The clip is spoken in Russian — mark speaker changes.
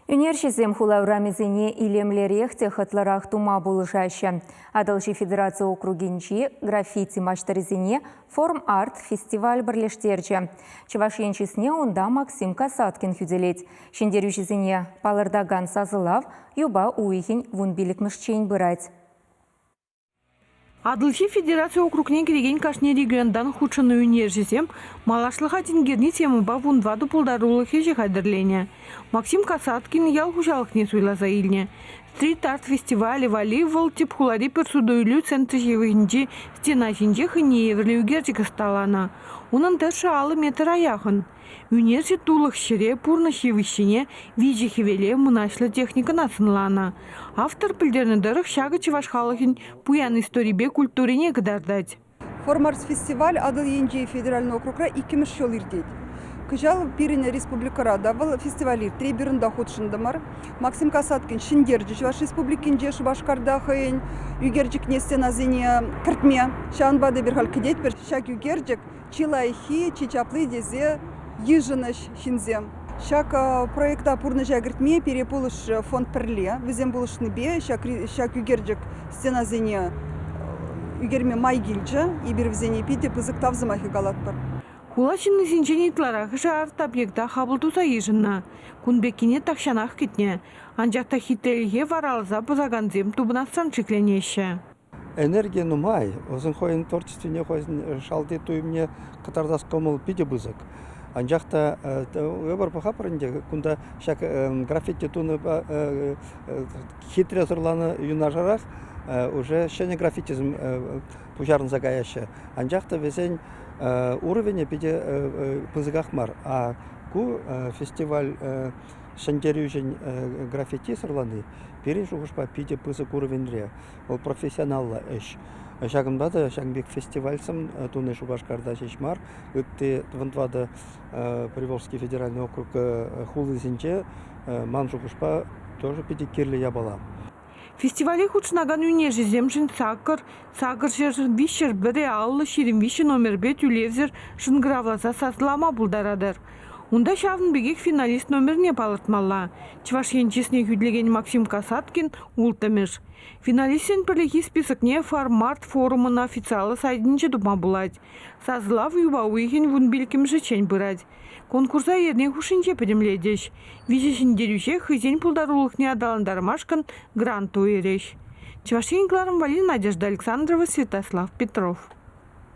Speaker 1: Үнершізем хулаурамезіне илемлерек техатларах тума булышашы. Адалжи Федерация округинчи граффити маштарызіне форм-арт фестиваль бірлештерчі. Чывашенчесіне онда Максим Касаткин хүделет. Шендерюшізіне палырдаган сазылав, юба уйхин вунбилікмішчен бұрайд.
Speaker 2: Адалжи Федерация округне кереген кашне региондан худшыны үнержесем, малашлыға тенгерни темыба вунваду пулдарулығы жехайдырлене. Максим Касаткин ял хужалықне суйлаза илне. Стрит-арт фестивалі волейбол тип хулари персудойлю центры жевігінде стена жинже хыне еврлі үгерчік сталана. Унын дыршы алы метр аяғын. Үнерже тулық шыре пурны шевішіне вижі хевеле мұнашлы техника насынлана. Автор пілдерні дырық шағы чываш халықын пуян историбе культурине кыдардать.
Speaker 3: Формарс фестиваль Адыл Енжей федеральный округра 2 жыл ирдет. Кыжал пирине республикара давал фестиваль треберында худшындымар. Максим Касаткин шиндерджи ваш республикинже Шубашкардахын югерджик нестеназине кыртме. Шанбады берхал кидет бер шак югерджик чилайхи чичаплы дезе ежыныш хинзем. Шак проекта пурны жагыртме переполыш фонд перле. Везем булышны бе шак югерджик стеназине югерме майгилджи и бервзене пите пызык тавзымахи галатпар.
Speaker 2: Хулачынны синчен итларах жарт объекта хабылтуса ежынна. Кунбекине такшанах кетне. Анжақта хитрелге варалза пызаганзем тубынастан чекленеше.
Speaker 4: Энергия нумай. Озын хойын творчествене хойын шалды туймне катардас комыл пиде бызык. Анжақта вебар пахапырынде кунда шак граффити туны хитре зырланы юнажарах уже шене граффитизм пужарын загаяшы. Анжақта везень уровень пиде пызыгахмар. А ку фестиваль шендерюжень граффити сырланы перен жугушпа пиде пызык уровеньре. Ол профессионалла эш. Шагымбада шагбек фестивальсым туны Шубашкарда шешмар. Өтте вантвада Приволжский федеральный округ хулызинче ман жугушпа тоже пиде кирле ябала.
Speaker 2: Фестивале худшнаган үнежі земшін сакыр жер вишер бірі аллы шерін виші номер 5 үлевзір шынгравласа сасылама бұлдарадыр. Унда шавын бегек финалист номеріне палыртмалла. Чывашенчесіне хүдлеген Максим Касаткин ултымыш. Финалистен бірлігі списокне формарт форумын официалы сайдынче дұма бұлад. Сазылав юба уйхен вунбилкімші чен бұрад. Конкурса ерне хушинче підімледеш. Визесін дерюше хызен пулдарулықне адаландармашкан грант уереш. Чывашенкларым Валина Надежда Александрова, Святослав Петров.